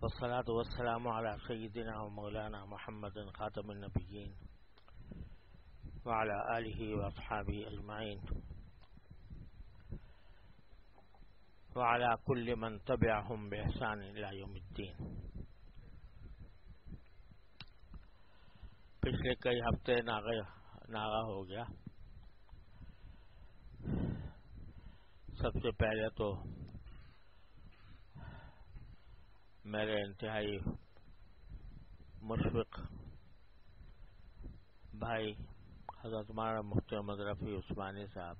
والصلاة والسلام على سيدنا ومولانا محمد خاتم النبيين وعلى آله وأصحابه أجمعين وعلى كل من تبعهم بإحسان إلى يوم الدين. پچھلے کئی ہفتے ناغہ ہو گیا. سب سے پہلے تو میرے انتہائی مشفق بھائی حضرت مولانا مفتی احمد رفیع عثمانی صاحب،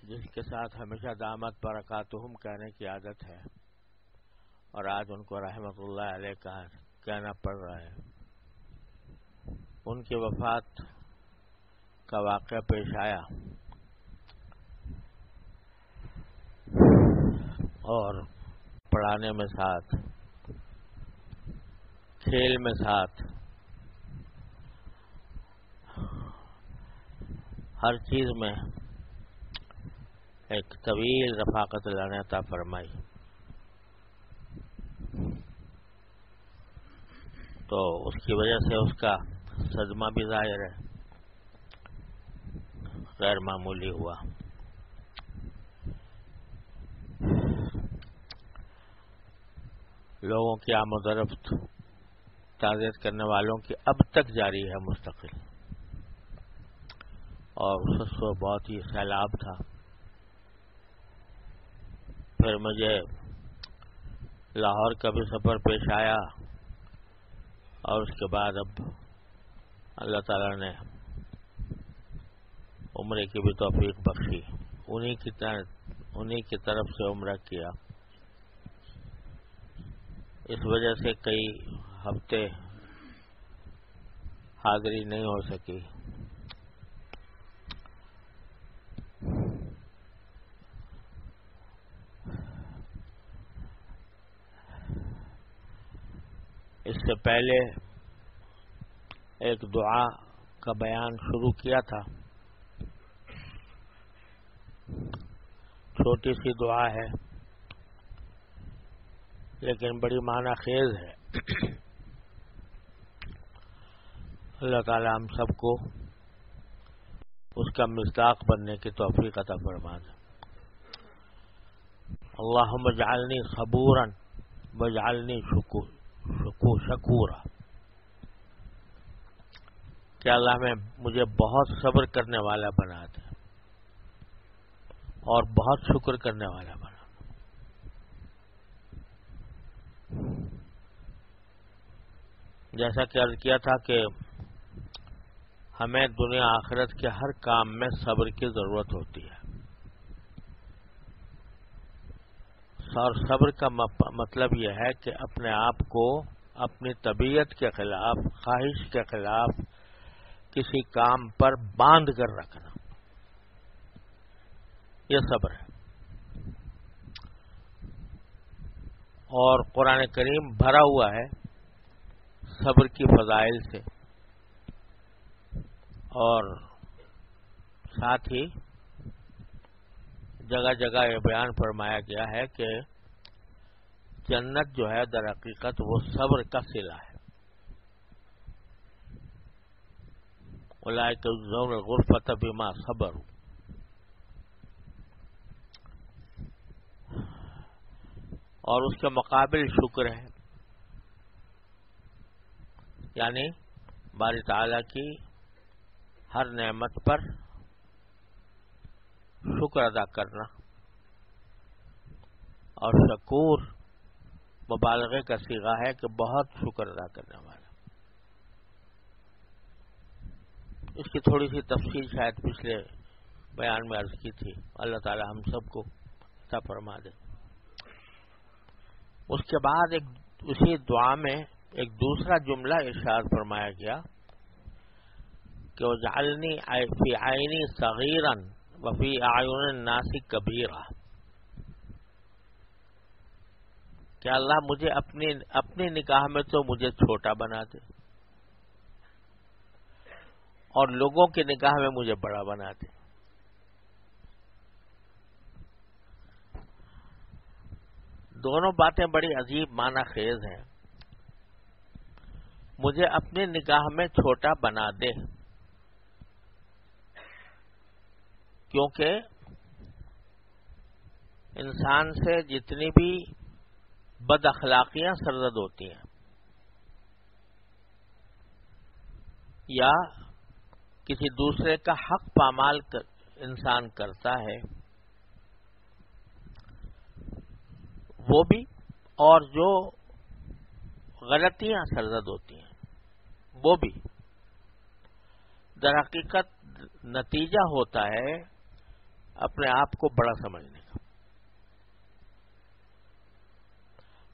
جس کے ساتھ ہمیشہ دامت برکاتہم کہنے کی عادت ہے اور آج ان کو رحمت اللہ علیہ کہنا پڑ رہا ہے، ان کی وفات کا واقعہ پیش آیا اور پڑھانے میں ساتھ، کھیل میں ساتھ، ہر چیز میں ایک طویل رفاقت اللہ نے عطا فرمائی. تو اس کی وجہ سے اس کا صدمہ بھی ظاہر ہے، غیر معمولی ہوا. لوگوں کی آمد و رفت تعزیت کرنے والوں کی اب تک جاری ہے مستقل، اور اس کو بہت ہی سیلاب تھا. پھر مجھے لاہور کا بھی سفر پیش آیا اور اس کے بعد اب اللہ تعالیٰ نے عمرے کی بھی توفیق بخشی، انہی کی طرف سے عمرہ کیا. اس وجہ سے کئی ہفتے حاضری نہیں ہو سکی. اس سے پہلے ایک دعا کا بیان شروع کیا تھا. چھوٹی سی دعا ہے لیکن بڑی معنی خیز ہے. اللہ تعالی ہم سب کو اس کا مصداق بننے کی توفیق عطا فرما دے. اللہم اجعلنی صبورا واجعلنی شکورا. کہ اللہ مجھے بہت صبر کرنے والا بنا دے اور بہت شکر کرنے والا بنا. جیسا کہ عرض کیا تھا کہ ہمیں دنیا آخرت کے ہر کام میں صبر کی ضرورت ہوتی ہے. اور صبر کا مطلب یہ ہے کہ اپنے آپ کو اپنی طبیعت کے خلاف، خواہش کے خلاف کسی کام پر باندھ کر رکھنا، یہ صبر ہے. اور قرآن کریم بھرا ہوا ہے صبر کی فضائل سے، اور ساتھ ہی جگہ جگہ یہ بیان فرمایا گیا ہے کہ جنت جو ہے در حقیقت وہ صبر کا صلہ ہے. اولئک یجزون الغرفۃ بما صبروا. اور اس کے مقابل شکر ہے، یعنی باری تعالیٰ کی ہر نعمت پر شکر ادا کرنا. اور شکور مبالغے کا صیغہ ہے کہ بہت شکر ادا کرنے والا. اس کی تھوڑی سی تفصیل شاید پچھلے بیان میں عرض کی تھی. اللہ تعالی ہم سب کو عطا فرما دے. اس کے بعد اسی دعا میں ایک دوسرا جملہ ارشاد فرمایا گیا کہ وَجْعَلْنِي فِي عَيْنِي صَغِيرًا وَفِي أَعْيُنِ النَّاسِ كَبِيرًا. کہ اللہ مجھے اپنی نگاہ میں تو مجھے چھوٹا بنا دے اور لوگوں کی نگاہ میں مجھے بڑا بنا دے. دونوں باتیں بڑی عجیب معنی خیز ہیں. مجھے اپنی نگاہ میں چھوٹا بنا دے، کیونکہ انسان سے جتنی بھی بد اخلاقیاں سرزد ہوتی ہیں یا کسی دوسرے کا حق پامال انسان کرتا ہے وہ بھی، اور جو غلطیاں سرزد ہوتی ہیں وہ بھی، در حقیقت نتیجہ ہوتا ہے اپنے آپ کو بڑا سمجھنے کا.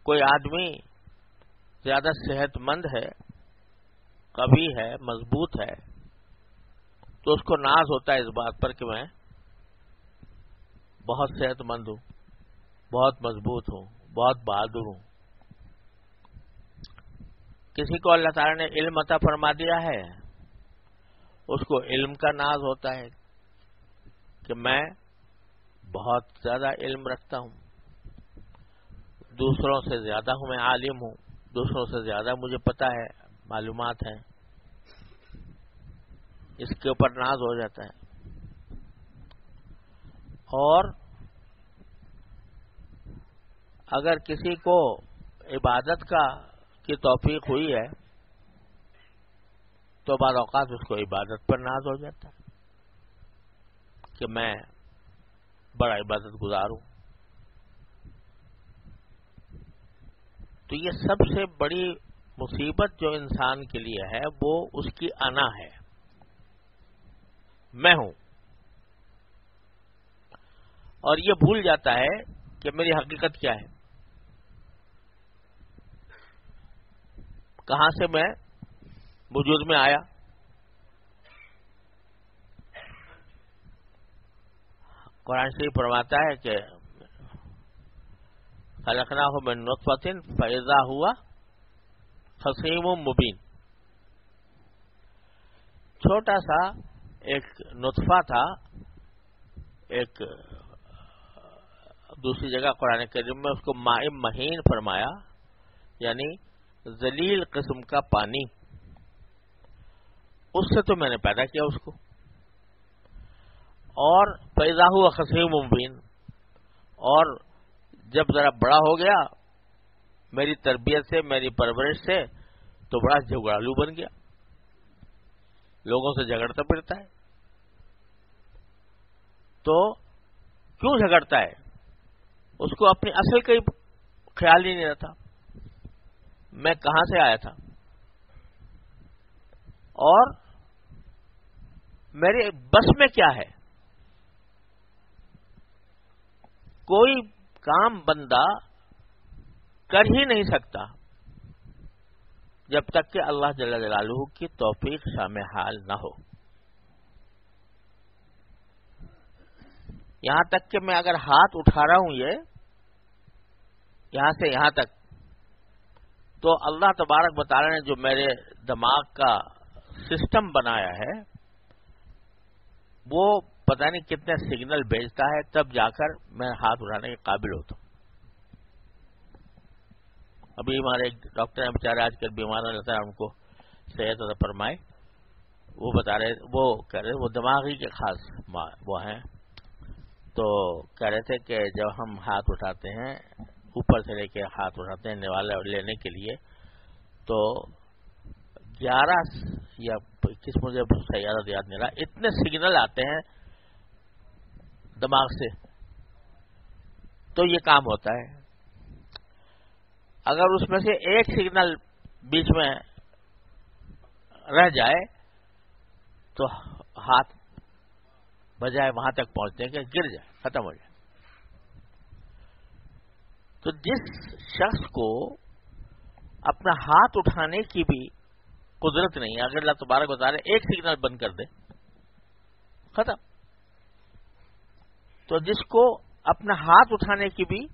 کوئی آدمی زیادہ صحت مند ہے، قوی ہے، مضبوط ہے، تو اس کو ناز ہوتا ہے اس بات پر کہ میں بہت صحت مند ہوں، بہت مضبوط ہوں، بہت بہادر ہوں. کسی کو اللہ تعالیٰ نے علم عطا فرما دیا ہے، اس کو علم کا ناز ہوتا ہے کہ میں بہت زیادہ علم رکھتا ہوں، دوسروں سے زیادہ ہوں، میں عالم ہوں، دوسروں سے زیادہ مجھے پتہ ہے، معلومات ہیں، اس کے اوپر ناز ہو جاتا ہے. اور اگر کسی کو عبادت کی توفیق ہوئی ہے تو بعض اوقات اس کو عبادت پر ناز ہو جاتا ہے کہ میں بڑا عبادت گزار ہوں. تو یہ سب سے بڑی مصیبت جو انسان کے لیے ہے وہ اس کی انا ہے، میں ہوں، اور یہ بھول جاتا ہے کہ میری حقیقت کیا ہے، کہاں سے میں وجود میں آیا. قرآن شریف فرماتا ہے کہ خلقناہ من نطفۃ فاذا ہوا خصیم مبین. چھوٹا سا ایک نطفہ تھا، ایک دوسری جگہ قرآن کریم میں اس کو ماء مہین فرمایا، یعنی ذلیل قسم کا پانی. اس سے تو میں نے پیدا کیا اس کو، اور فاذا ہوا خصیم مبین، اور جب ذرا بڑا ہو گیا میری تربیت سے، میری پرورش سے، تو بڑا جھگڑالو بن گیا، لوگوں سے جھگڑتا پھرتا ہے. تو کیوں جھگڑتا ہے؟ اس کو اپنی اصل کا خیال ہی نہیں رہتا، میں کہاں سے آیا تھا اور میرے بس میں کیا ہے. کوئی کام بندہ کر ہی نہیں سکتا جب تک کہ اللہ جل جلالہ کی توفیق شامل حال نہ ہو. یہاں تک کہ میں اگر ہاتھ اٹھا رہا ہوں یہاں سے یہاں تک، تو اللہ تبارک و تعالی نے جو میرے دماغ کا سسٹم بنایا ہے وہ پتہ نہیں کتنے سگنل بھیجتا ہے، تب جا کر میں ہاتھ اٹھانے کے قابل ہوتا ہوں. ابھی ہمارے ایک ڈاکٹر ہیں بیچارے آج کل بیمار رہتا ہے، ان کو صحت عطا فرمائے، وہ بتا رہے، وہ کہہ رہے وہ دماغی کے خاص وہ ہیں، تو کہہ رہے تھے کہ جب ہم ہاتھ اٹھاتے ہیں، اوپر سے لے کے ہاتھ اٹھاتے ہیں نوالا لینے کے لیے، تو 11 یا 21 مجھے صحیح یاد نہیں رہا، اتنے سگنل آتے ہیں دماغ سے، تو یہ کام ہوتا ہے. اگر اس میں سے ایک سگنل بیچ میں رہ جائے تو ہاتھ بجائے وہاں تک پہنچنے کے گر جائے، ختم ہو جائے. تو جس شخص کو اپنا ہاتھ اٹھانے کی بھی قدرت نہیں ہے، اگر اللہ تبارک و تعالی ایک سگنل بند کر دے، ختم. تو جس کو اپنا ہاتھ اٹھانے کی بھی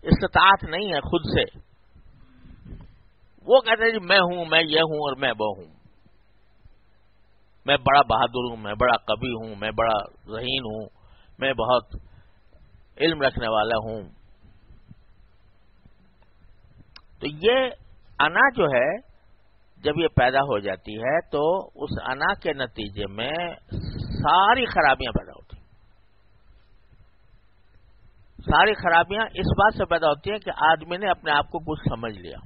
استطاعت نہیں ہے خود سے، وہ کہتے ہیں جی میں ہوں، میں یہ ہوں اور میں وہ ہوں، میں بڑا بہادر ہوں، میں بڑا قوی ہوں، میں بڑا ذہین ہوں، میں بہت علم رکھنے والا ہوں. تو یہ انا جو ہے جب یہ پیدا ہو جاتی ہے تو اس انا کے نتیجے میں ساری خرابیاں پیدا ہوتی ہیں. ساری خرابیاں اس بات سے پیدا ہوتی ہیں کہ آدمی نے اپنے آپ کو کچھ سمجھ لیا.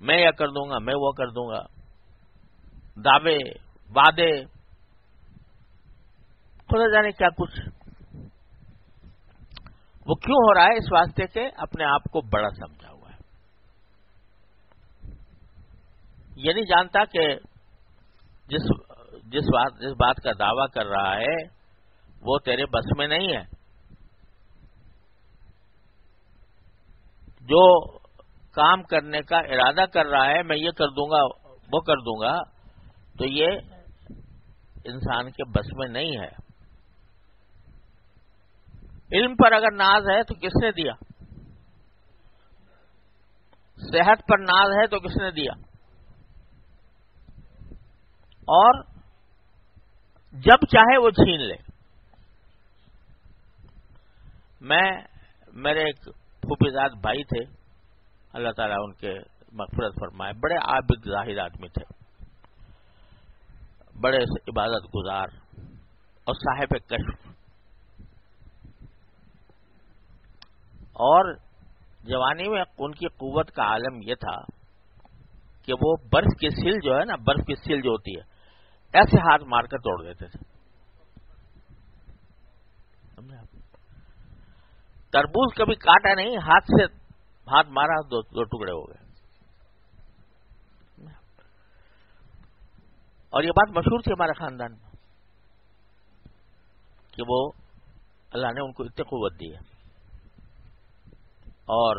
میں یہ کر دوں گا، میں وہ کر دوں گا، دعوے، وعدے، خدا جانے کیا کچھ. وہ کیوں ہو رہا ہے؟ اس واسطے کہ اپنے آپ کو بڑا سمجھا ہوا ہے. یہ نہیں جانتا کہ جس بات کا دعویٰ کر رہا ہے وہ تیرے بس میں نہیں ہے. جو کام کرنے کا ارادہ کر رہا ہے، میں یہ کر دوں گا، وہ کر دوں گا، تو یہ انسان کے بس میں نہیں ہے. علم پر اگر ناز ہے تو کس نے دیا؟ صحت پر ناز ہے تو کس نے دیا؟ اور جب چاہے وہ چھین لے. میرے ایک پھوپھیزاد بھائی تھے، اللہ تعالیٰ ان کے مغفرت فرمائے، بڑے عابد زاہد آدمی تھے، بڑے عبادت گزار اور صاحب کشف. اور جوانی میں ان کی قوت کا عالم یہ تھا کہ وہ برف کی سیل جو ہے نا، برف کی سیل جو ہوتی ہے، ایسے ہاتھ مار کر توڑ دیتے تھے. تربوز کبھی کاٹا نہیں، ہاتھ مارا، دو ٹکڑے ہو گئے. اور یہ بات مشہور تھی ہمارے خاندان میں کہ وہ اللہ نے ان کو اتنی قوت دی ہے. اور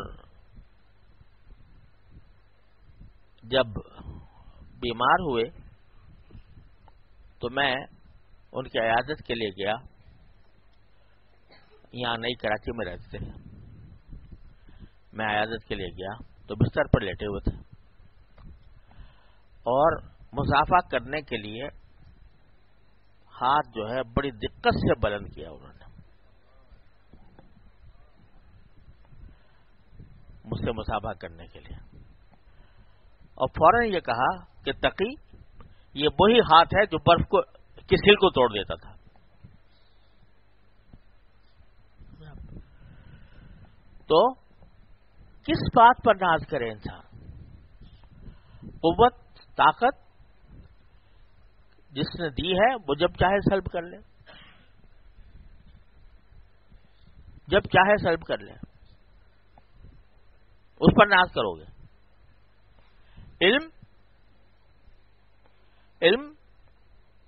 جب بیمار ہوئے تو میں ان کی عیادت کے لیے گیا. یہاں نئی کراچی میں رہتے تھے. میں عیادت کے لیے گیا تو بستر پر لیٹے ہوئے تھے اور مصافحہ کرنے کے لیے ہاتھ جو ہے بڑی دقت سے بلند کیا انہوں نے مجھ سے مصافحہ کرنے کے لیے، اور فوراً یہ کہا کہ تقی، یہ وہی ہاتھ ہے جو برف کو کسی کو توڑ دیتا تھا. تو کس بات پر ناز کرے انسان؟ قوت، طاقت جس نے دی ہے وہ جب چاہے سلب کر لے، جب چاہے سلب کر لے. اس پر ناز کرو گے. علم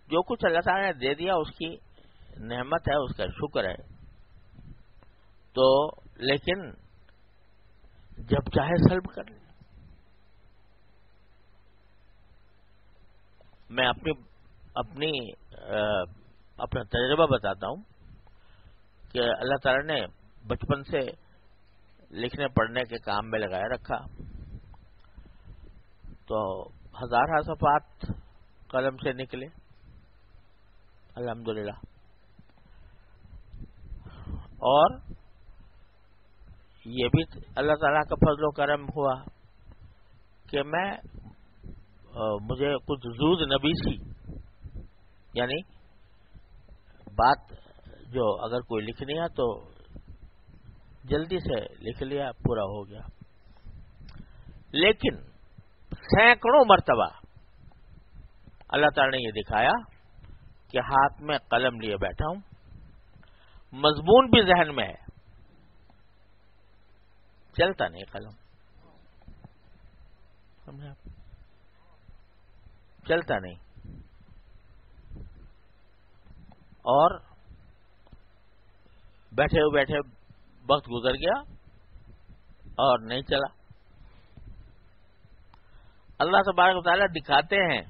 جو کچھ اللہ تعالیٰ نے دے دیا اس کی نعمت ہے، اس کا شکر ہے. تو لیکن جب چاہے سلب کر لیں. میں اپنا تجربہ بتاتا ہوں کہ اللہ تعالیٰ نے بچپن سے لکھنے پڑھنے کے کام میں لگایا رکھا تو ہزارہ صفحات قلم سے نکلے الحمدللہ. اور یہ بھی اللہ تعالیٰ کا فضل و کرم ہوا کہ مجھے کچھ زود نبیسی، یعنی بات جو اگر کوئی لکھنی ہے تو جلدی سے لکھ لیا، پورا ہو گیا. لیکن سینکڑوں مرتبہ اللہ تعالیٰ نے یہ دکھایا کہ ہاتھ میں قلم لیے بیٹھا ہوں، مضمون بھی ذہن میں ہے، چلتا نہیں قلم، چلتا نہیں. اور بیٹھے وقت گزر گیا اور نہیں چلا. اللہ تبارک و تعالیٰ دکھاتے ہیں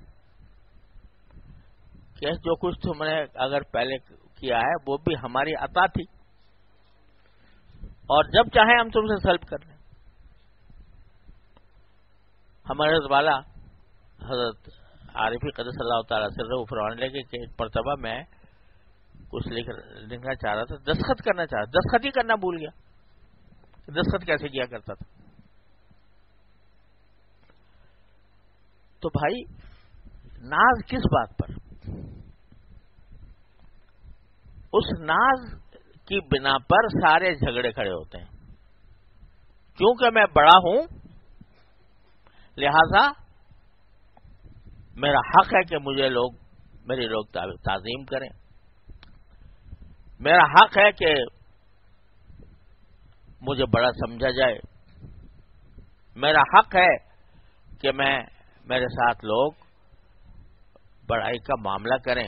کہ جو کچھ تم نے اگر پہلے کیا ہے وہ بھی ہماری عطا تھی، اور جب چاہیں ہم تم سے سلب کر لیں. ہمارے حضرت والا حضرت عارفی قدس اللہ تعالیٰ سے فرمانے لگے کہ ایک مرتبہ میں کچھ لکھنا چاہ رہا تھا، دستخط کرنا چاہ رہا، دستخط ہی کرنا بھول گیا. دستخط کیسے کیا کرتا تھا؟ تو بھائی ناز کس بات پر؟ اس ناز کی بنا پر سارے جھگڑے کھڑے ہوتے ہیں. کیونکہ میں بڑا ہوں لہذا میرا حق ہے کہ میری لوگ تعظیم کریں. میرا حق ہے کہ مجھے بڑا سمجھا جائے. میرا حق ہے کہ میرے ساتھ لوگ بڑائی کا معاملہ کریں.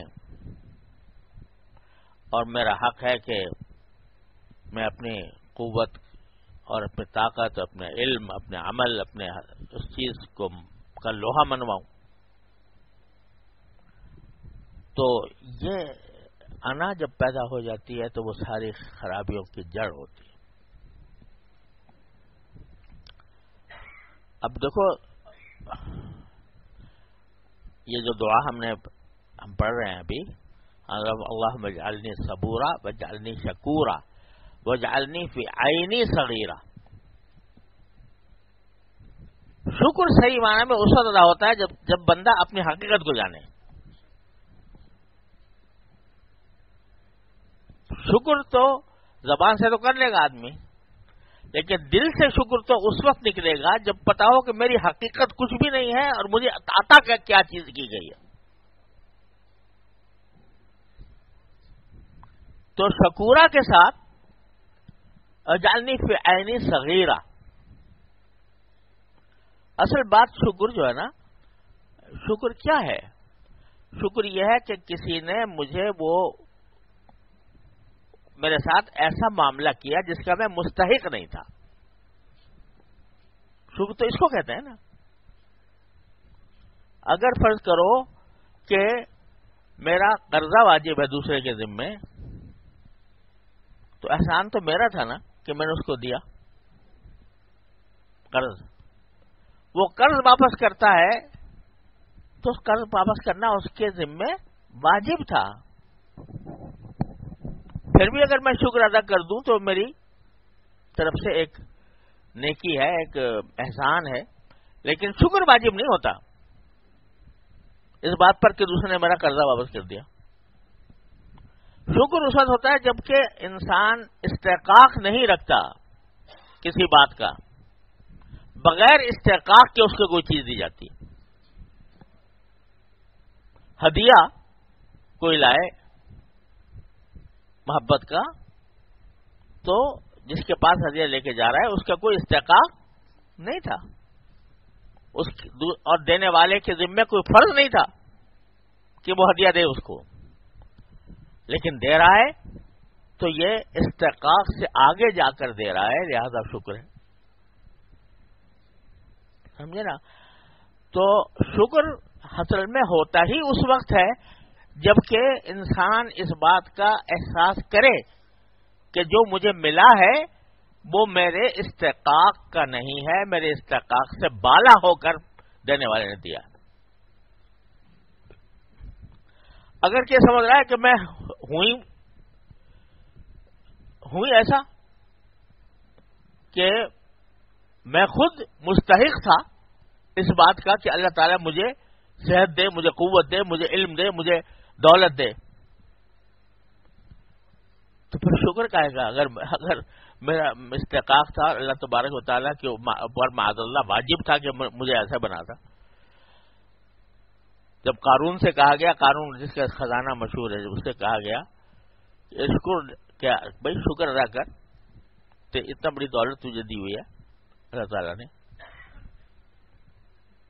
اور میرا حق ہے کہ میں اپنی قوت اور اپنی طاقت، اپنے علم، اپنے عمل، اپنے اس چیز کا لوہا منواؤں. تو یہ انا جب پیدا ہو جاتی ہے تو وہ ساری خرابیوں کی جڑ ہوتی ہے. اب دیکھو یہ جو دعا ہم پڑھ رہے ہیں ابھی، اللہم اجعلنی صبورا واجعلنی شکورا واجعلنی فی عینی صغیرا. شکر صحیح معنی میں اس وقت ادا ہوتا ہے جب بندہ اپنی حقیقت کو جانے. شکر تو زبان سے تو کر لے گا آدمی، لیکن دل سے شکر تو اس وقت نکلے گا جب پتا ہو کہ میری حقیقت کچھ بھی نہیں ہے اور مجھے عطا کیا چیز کی گئی ہے. تو شکورا کے ساتھ اجعلنی فی عینی صغیرہ. اصل بات شکر جو ہے نا، شکر کیا ہے؟ شکر یہ ہے کہ کسی نے مجھے میرے ساتھ ایسا معاملہ کیا جس کا میں مستحق نہیں تھا. شکر تو اس کو کہتے ہیں نا. اگر فرض کرو کہ میرا قرضہ واجب ہے دوسرے کے ذمے، تو احسان تو میرا تھا نا کہ میں نے اس کو دیا قرض. وہ قرض واپس کرتا ہے تو اس قرض واپس کرنا اس کے ذمے واجب تھا. پھر بھی اگر میں شکر ادا کر دوں تو میری طرف سے ایک نیکی ہے، ایک احسان ہے. لیکن شکر واجب نہیں ہوتا اس بات پر کہ دوسرے نے میرا قرضہ واپس کر دیا. شکر اس وقت ہوتا ہے جبکہ انسان استحقاق نہیں رکھتا کسی بات کا، بغیر استحقاق کے اس کو کوئی چیز دی جاتی. ہدیہ کوئی لائے محبت کا، تو جس کے پاس ہدیہ لے کے جا رہا ہے اس کا کوئی استحقاق نہیں تھا، اور دینے والے کے ذمے کوئی فرض نہیں تھا کہ وہ ہدیہ دے اس کو، لیکن دے رہا ہے تو یہ استحقاق سے آگے جا کر دے رہا ہے، لہذا شکر ہے. سمجھے نا؟ تو شکر اصل میں ہوتا ہی اس وقت ہے جبکہ انسان اس بات کا احساس کرے کہ جو مجھے ملا ہے وہ میرے استحقاق کا نہیں ہے، میرے استحقاق سے بالا ہو کر دینے والے نے دیا. اگر کہ سمجھ رہا ہے کہ میں ہوئی ایسا کہ میں خود مستحق تھا اس بات کا کہ اللہ تعالیٰ مجھے صحت دے، مجھے قوت دے، مجھے علم دے، مجھے دولت دے، تو پھر شکر کہے گا. اگر میرا استحقاق تھا اللہ تبارک و تعالیٰ کے اوپر معاذ اللہ واجب تھا کہ مجھے ایسا بنا تھا. جب قارون سے کہا گیا، قارون جس کا خزانہ مشہور ہے، اس سے کہا گیا شکر کیا بھائی، شکر ادا کر، تو اتنا بڑی دولت تجھے دی ہوئی ہے اللہ تعالیٰ نے.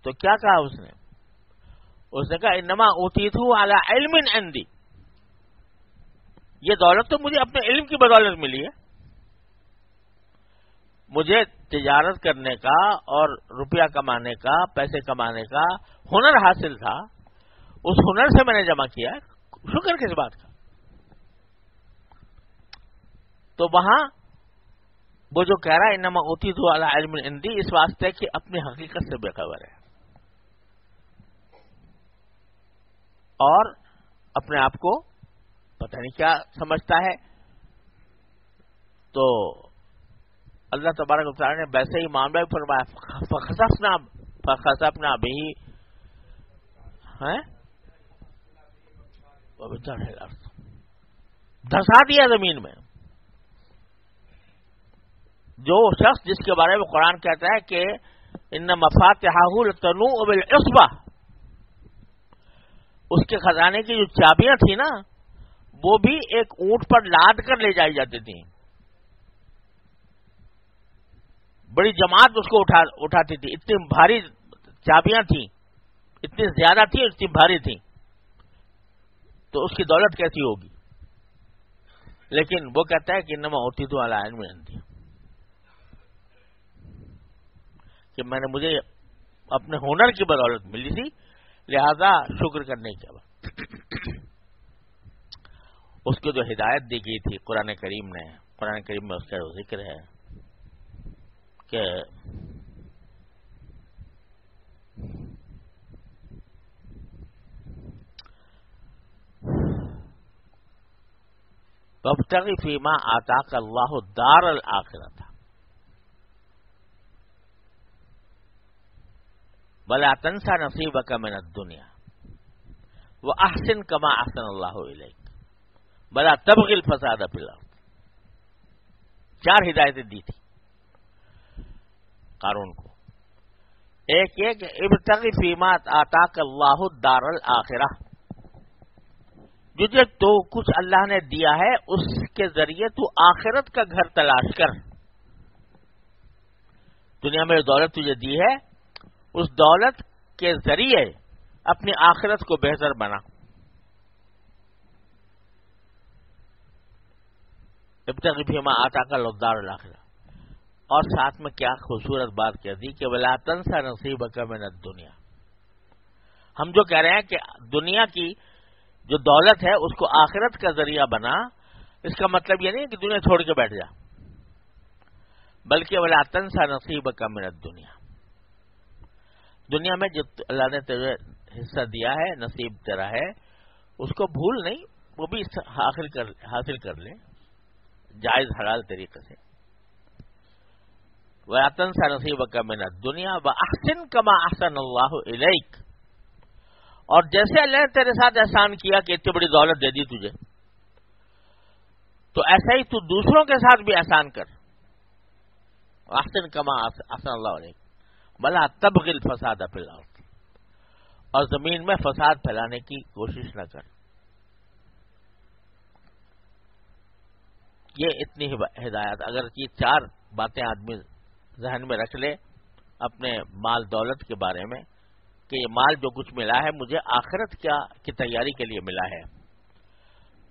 تو کیا کہا اس نے کہا انما اوتیتہ علی علم عندی، یہ دولت تو مجھے اپنے علم کی بدولت ملی ہے. مجھے تجارت کرنے کا اور روپیہ کمانے کا، پیسے کمانے کا ہنر حاصل تھا، اس ہنر سے میں نے جمع کیا. شکر کس بات کا؟ تو وہاں وہ جو کہہ رہا ہے انما اوتیتہ علی علم عندی، اس واسطے کہ اپنی حقیقت سے بے خبر ہے اور اپنے آپ کو پتہ نہیں کیا سمجھتا ہے. تو اللہ تبارک و تعالیٰ نے ویسے ہی معاملہ بھی فرمایا فخسفنا به دھسا دیا زمین میں. جو شخص جس کے بارے میں قرآن کہتا ہے کہ ان مفاتحہ لتنوء بالعصبہ، اس کے خزانے کی جو چابیاں تھیں نا وہ بھی ایک اونٹ پر لاد کر لے جائی جاتی تھیں. بڑی جماعت اس کو اٹھاتی تھی، اتنی بھاری چابیاں تھیں، اتنی زیادہ تھیں، اتنی بھاری تھیں. تو اس کی دولت کیسی ہوگی؟ لیکن وہ کہتا ہے کہ انما اوتیتہ علی علم عندی، کہ مجھے اپنے ہنر کی بدولت ملی تھی، لہذا شکر کرنے کے بعد اس کو جو ہدایت دی گئی تھی قرآن کریم میں اس کا ذکر ہے کہ وابتغ فیما آتاک اللہ الدار الآخرۃ ولا تنس نصیبک من الدنیا واحسن کما احسن اللہ الیک ولا تبغ الفساد فی الارض. 4 ہدایتیں دی تھی قارون کو. ایک یہ کہ ابتغ فیما آتاک اللہ الدار الآخرہ، جو تو کچھ اللہ نے دیا ہے اس کے ذریعے تو آخرت کا گھر تلاش کر. دنیا میں جو دولت تجھے دی ہے اس دولت کے ذریعے اپنی آخرت کو بہتر بنا. ابتغ فیما آتاک اللہ الدار الآخرہ. اور ساتھ میں کیا خوبصورت بات کہہ دی کہ ولا تنس نصیبک من الدنیا. ہم جو کہہ رہے ہیں کہ دنیا کی جو دولت ہے اس کو آخرت کا ذریعہ بنا، اس کا مطلب یہ نہیں کہ دنیا چھوڑ کے بیٹھ جا، بلکہ ولا تنس نصیبک من الدنیا. دنیا میں جو اللہ نے تجھے حصہ دیا ہے، نصیب تیرا ہے، اس کو بھول نہیں، وہ بھی حاصل کر لے جائز حلال طریقے سے. وَلَا تَنْسَ نَصِيبَكَ مِنَ الدُّنْيَا وَأَحْسِنْ كَمَا أَحْسَنَ اللَّهُ إِلَيْكَ. اور جیسے اللہ نے تیرے ساتھ احسان کیا کہ اتنی بڑی دولت دے دی تجھے، تو ایسا ہی تو دوسروں کے ساتھ بھی احسان کر. وَأَحْسِنْ كَمَا أَحْسَنَ اللَّهُ إِلَيْكَ وَلَا تَبْغِ الْفَسَادَ فِي الْأَرْضِ. اور زمین میں فساد پھیلانے کی کوشش نہ کر. یہ اتنی ہدایت، اگر یہ 4 باتیں آدمی ذہن میں رکھ لے اپنے مال دولت کے بارے میں کہ یہ مال جو کچھ ملا ہے مجھے آخرت کی تیاری کے لیے ملا ہے.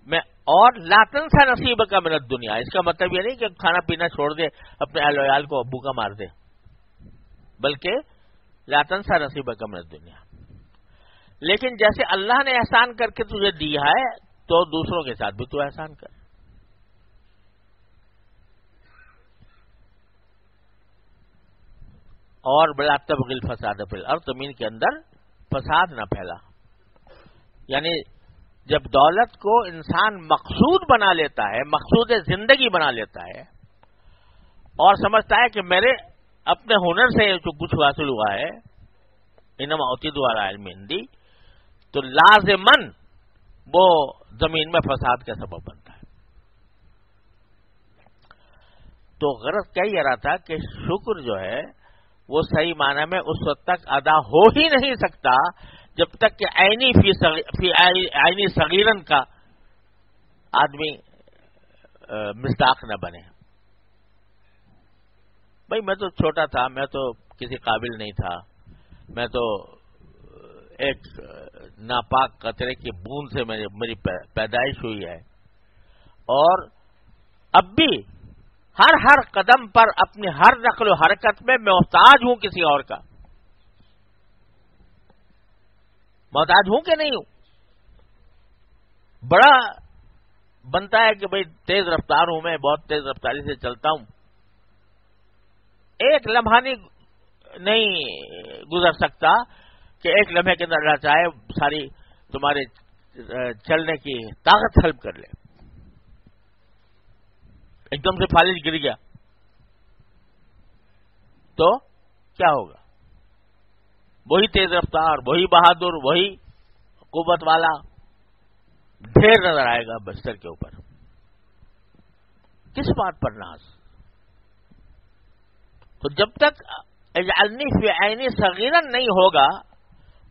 میں اور لا تنس نصیبک من الدنیا، اس کا مطلب یہ نہیں کہ کھانا پینا چھوڑ دے، اپنے اہل و عیال کو بھوکا مار دے، بلکہ لا تنس نصیبک من الدنیا. لیکن جیسے اللہ نے احسان کر کے تجھے دیا ہے تو دوسروں کے ساتھ بھی تو احسان کر. اور بلا تبغ الفساد فی الارض، زمین کے اندر فساد نہ پھیلا. یعنی جب دولت کو انسان مقصود بنا لیتا ہے، مقصود زندگی بنا لیتا ہے اور سمجھتا ہے کہ میرے اپنے ہنر سے جو کچھ حاصل ہوا ہے، انما اوتیتہ علی علم عندی، تو لازماً وہ زمین میں فساد کا سبب بنتا ہے. تو غرض کیا یہ رہا تھا کہ شکر جو ہے وہ صحیح معنی میں اس وقت تک ادا ہو ہی نہیں سکتا جب تک کہ عینی صغیرن کا آدمی مصداق نہ بنے. بھائی میں تو چھوٹا تھا، میں تو کسی قابل نہیں تھا، میں تو ایک ناپاک قطرے کی بوند سے میری پیدائش ہوئی ہے، اور اب بھی ہر قدم پر اپنی ہر نقل و حرکت میں محتاج ہوں کسی اور کا. محتاج ہوں کہ نہیں ہوں؟ بڑا بنتا ہے کہ بھئی تیز رفتار ہوں، میں بہت تیز رفتاری سے چلتا ہوں، ایک لمحہ نہیں گزر سکتا کہ ایک لمحے کے اندر اللہ چاہے ساری تمہارے چلنے کی طاقت طلب کر لے، ایک دم سے فالج گر گیا تو کیا ہوگا؟ وہی تیز رفتار، وہی بہادر، وہی قوت والا ڈھیر نظر آئے گا بستر کے اوپر. کس بات پر ناز؟ تو جب تک اجعلنی فی عینی صغیرا نہیں ہوگا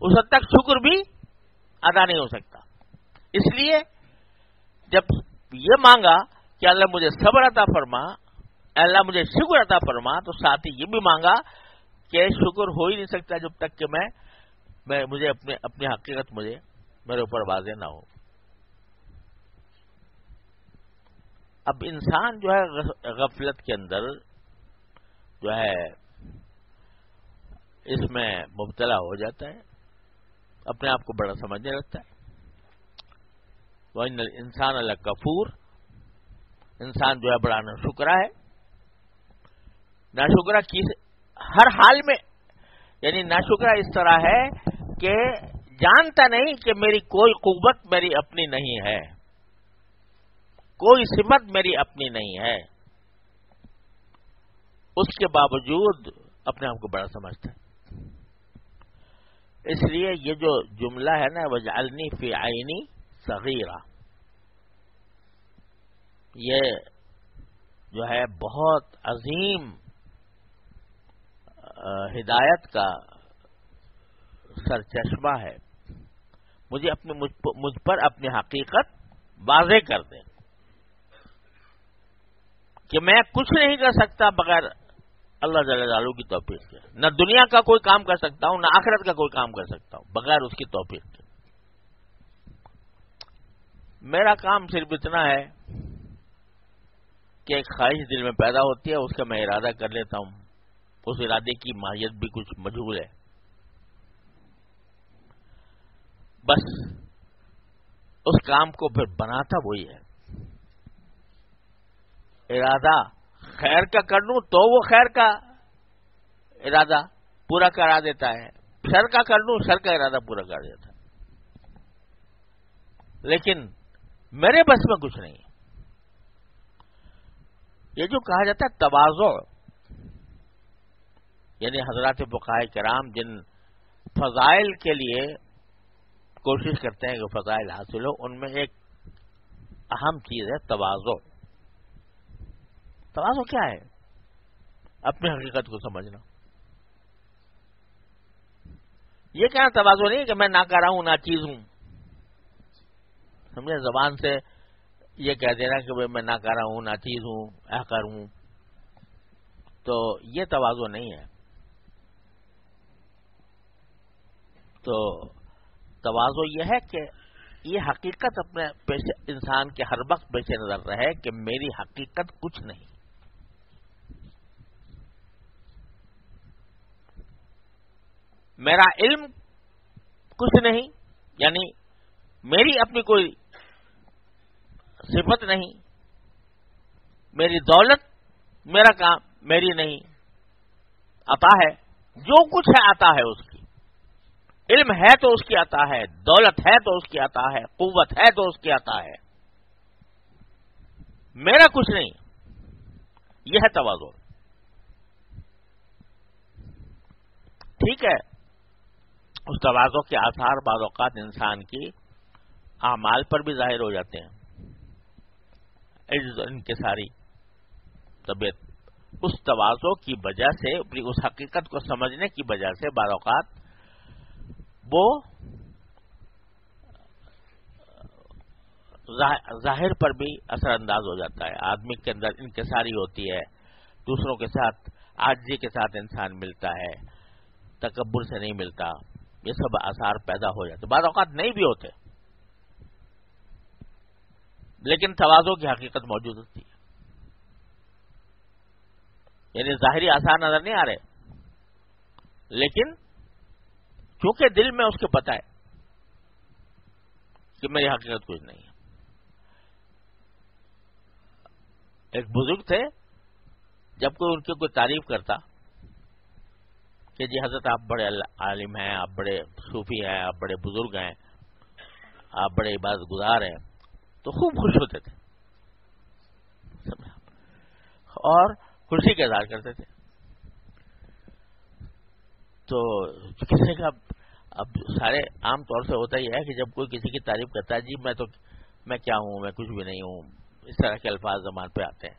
اس حد تک شکر بھی ادا نہیں ہو سکتا. اس لیے جب یہ مانگا کہ اللہ مجھے صبر عطا فرما، اللہ مجھے شکر عطا فرما، تو ساتھ ہی یہ بھی مانگا کہ شکر ہو ہی نہیں سکتا جب تک کہ مجھے اپنی حقیقت میرے اوپر واضح نہ ہو. اب انسان جو ہے غفلت کے اندر جو ہے اس میں مبتلا ہو جاتا ہے، اپنے آپ کو بڑا سمجھنے لگتا ہے. وَإِنَّ الْإِنسَانَ لَكَفُورٌ، انسان جو ہے بڑا ناشکرا ہے. ناشکرا ہر حال میں، یعنی ناشکرا اس طرح ہے کہ جانتا نہیں کہ میری کوئی قوت میری اپنی نہیں ہے، کوئی صفت میری اپنی نہیں ہے، اس کے باوجود اپنے آپ کو بڑا سمجھتا ہے. اس لیے یہ جو جملہ ہے نا وَاجْعَلْنِی فِی عَینِی صَغِیرًا، یہ جو ہے بہت عظیم ہدایت کا سرچشمہ ہے. مجھ پر اپنی حقیقت واضح کر دیں کہ میں کچھ نہیں کر سکتا بغیر اللہ جل جلالہ کی توفیق کے. نہ دنیا کا کوئی کام کر سکتا ہوں، نہ آخرت کا کوئی کام کر سکتا ہوں بغیر اس کی توفیق کے. میرا کام صرف اتنا ہے کہ ایک خواہش دل میں پیدا ہوتی ہے، اس کا میں ارادہ کر لیتا ہوں، اس ارادے کی ماہیت بھی کچھ مجہول ہے. بس اس کام کو پھر بناتا وہی ہے. ارادہ خیر کا کر لوں تو وہ خیر کا ارادہ پورا کرا دیتا ہے، شر کا کر لوں شر کا ارادہ پورا کر دیتا ہے. لیکن میرے بس میں کچھ نہیں. یہ جو کہا جاتا ہے تواضع، یعنی حضرات فقہاء کرام جن فضائل کے لیے کوشش کرتے ہیں کہ فضائل حاصل ہو، ان میں ایک اہم چیز ہے تواضع. تواضع کیا ہے؟ اپنی حقیقت کو سمجھنا. یہ کیا تواضع نہیں کہ میں ناکارہ ہوں، ناچیز ہوں. سمجھے؟ زبان سے یہ کہہ دینا کہ بھائی میں ناکارہ ہوں، ناچیز ہوں، احقر ہوں، تو یہ تواضع نہیں ہے. تو تواضع یہ ہے کہ یہ حقیقت اپنے انسان کے ہر وقت پیش نظر رہے کہ میری حقیقت کچھ نہیں. میرا علم کچھ نہیں، یعنی میری اپنی کوئی صفت نہیں، میری دولت میرا کام میری نہیں، عطا ہے، جو کچھ ہے عطا ہے اس کی. علم ہے تو اس کی عطا ہے، دولت ہے تو اس کی عطا ہے، قوت ہے تو اس کی عطا ہے. میرا کچھ نہیں. یہ ہے تواضع. ٹھیک ہے، اس تواضع کے آثار بعض اوقات انسان کی اعمال پر بھی ظاہر ہو جاتے ہیں. عجز انکساری طبیعت اس تواضع کی وجہ سے، اس حقیقت کو سمجھنے کی وجہ سے بعض اوقات وہ ظاہر پر بھی اثر انداز ہو جاتا ہے. آدمی کے اندر انکساری ہوتی ہے، دوسروں کے ساتھ عاجزی کے ساتھ انسان ملتا ہے، تکبر سے نہیں ملتا. یہ سب آثار پیدا ہو جاتے. بعض اوقات نہیں بھی ہوتے لیکن تواضع کی حقیقت موجود ہوتی ہے. یعنی ظاہری آثار نظر نہیں آ رہے، لیکن چونکہ دل میں اس کے پتہ ہے کہ میری حقیقت کچھ نہیں ہے. ایک بزرگ تھے، جب کوئی ان کی کوئی تعریف کرتا کہ جی حضرت آپ بڑے عالم ہیں، آپ بڑے صوفی ہیں، آپ بڑے بزرگ ہیں، آپ بڑے عبادت گزار ہیں، تو خوب خوش ہوتے تھے اور خوشی کا اظہار کرتے تھے. تو کسی کا اب سارے عام طور سے ہوتا ہی ہے کہ جب کوئی کسی کی تعریف کرتا ہے، جی میں کیا ہوں، میں کچھ بھی نہیں ہوں، اس طرح کے الفاظ زبان پہ آتے ہیں،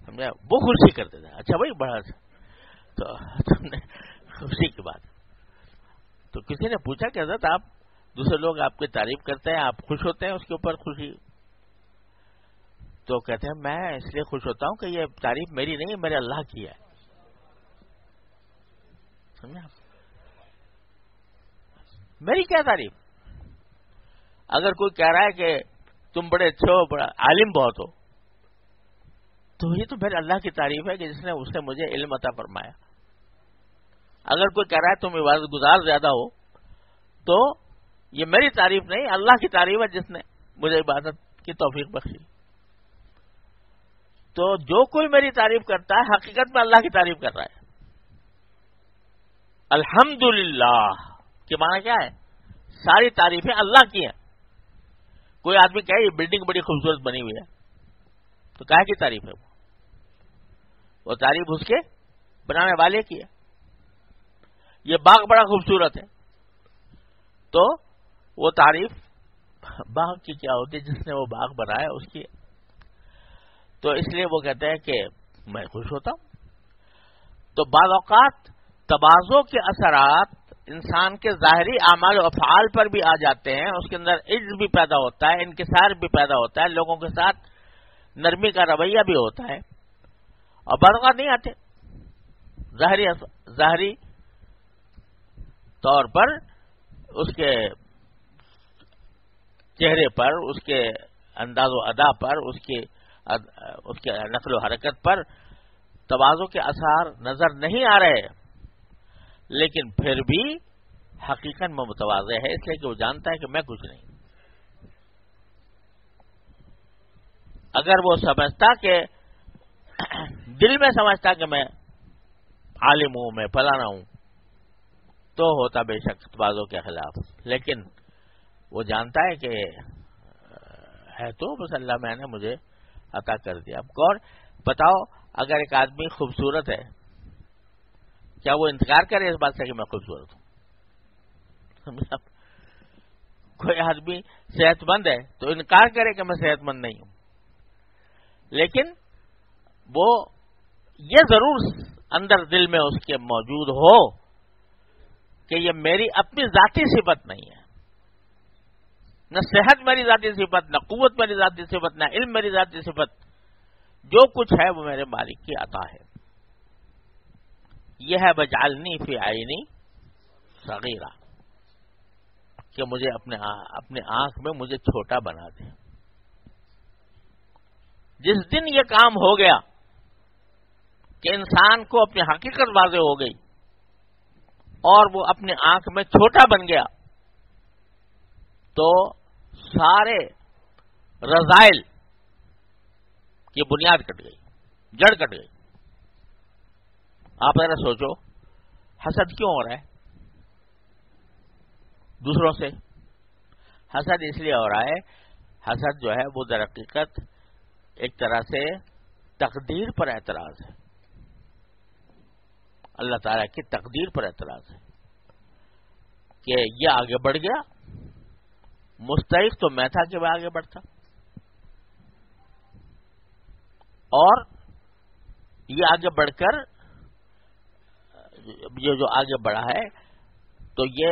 سمجھا، وہ خوشی کرتے تھے. اچھا بھائی بڑا تو تم نے خوشی کی بات. تو کسی نے پوچھا کہ حضرت آپ دوسرے لوگ آپ کی تعریف کرتے ہیں، آپ خوش ہوتے ہیں اس کے اوپر خوشی؟ تو کہتے ہیں میں اس لیے خوش ہوتا ہوں کہ یہ تعریف میری نہیں ہے، میرے اللہ کی ہے. سمجھا؟ میری کیا تعریف؟ اگر کوئی کہہ رہا ہے کہ تم بڑے اچھے ہو، بڑا عالم بہت ہو، تو یہ تو میرے اللہ کی تعریف ہے کہ جس نے مجھے علم عطا فرمایا. اگر کوئی کہہ رہا ہے تم عبادت گزار زیادہ ہو، تو یہ میری تعریف نہیں، اللہ کی تعریف ہے جس نے مجھے عبادت کی توفیق بخشی. تو جو کوئی میری تعریف کرتا ہے حقیقت میں اللہ کی تعریف کر رہا ہے. الحمدللہ کے معنی کیا ہے؟ ساری تعریفیں اللہ کی ہیں. کوئی آدمی کہے یہ بلڈنگ بڑی خوبصورت بنی ہوئی ہے، تو کہے کی تعریف ہے؟ وہ تعریف اس کے بنانے والے کی ہے. یہ باغ بڑا خوبصورت ہے، تو وہ تعریف باغ کی کیا ہوتی ہے؟ جس نے وہ باغ بنایا اس کی. تو اس لیے وہ کہتے ہیں کہ میں خوش ہوتا ہوں. تو بعض اوقات تواضع کے اثرات انسان کے ظاہری اعمال و افعال پر بھی آ جاتے ہیں. اس کے اندر عجز بھی پیدا ہوتا ہے، انکسار بھی پیدا ہوتا ہے، لوگوں کے ساتھ نرمی کا رویہ بھی ہوتا ہے. اور بعض اوقات نہیں آتے. ظاہری طور پر اس کے چہرے پر، اس کے انداز و ادا پر، اس کے نقل و حرکت پر تواضع کے آثار نظر نہیں آ رہے، لیکن پھر بھی حقیقت میں متواضع ہے، اس لیے کہ وہ جانتا ہے کہ میں کچھ نہیں. اگر وہ سمجھتا کہ دل میں سمجھتا کہ میں عالم ہوں، میں فلانا ہوں، تو ہوتا بے شک تواضع کے خلاف. لیکن وہ جانتا ہے کہ ہے تو بس اللہ میں نے مجھے عطا کر دیا. اب اور بتاؤ، اگر ایک آدمی خوبصورت ہے، کیا وہ انتظار کرے اس بات سے کہ میں خوبصورت ہوں؟ کوئی آدمی صحت مند ہے تو انکار کرے کہ میں صحت مند نہیں ہوں، لیکن وہ یہ ضرور اندر دل میں اس کے موجود ہو کہ یہ میری اپنی ذاتی صفت نہیں ہے. نہ صحت میری ذاتی صفت، نہ قوت میری ذاتی صفت، نہ علم میری ذاتی صفت. جو کچھ ہے وہ میرے مالک کی عطا ہے. یہ ہے بجعلنی فی عینی صغیرہ، کہ مجھے اپنے آنکھ میں مجھے چھوٹا بنا دے. جس دن یہ کام ہو گیا کہ انسان کو اپنی حقیقت واضح ہو گئی اور وہ اپنے آنکھ میں چھوٹا بن گیا، تو سارے رذائل کی بنیاد کٹ گئی، جڑ کٹ گئی. آپ ذرا سوچو، حسد کیوں ہو رہا ہے دوسروں سے؟ حسد اس لیے ہو رہا ہے، حسد جو ہے وہ در حقیقت ایک طرح سے تقدیر پر اعتراض ہے، اللہ تعالیٰ کی تقدیر پر اعتراض ہے کہ یہ آگے بڑھ گیا، مستحق تو میں تھا کہ وہ آگے بڑھتا، اور یہ آگے بڑھ کر یہ جو آگے بڑھا ہے تو یہ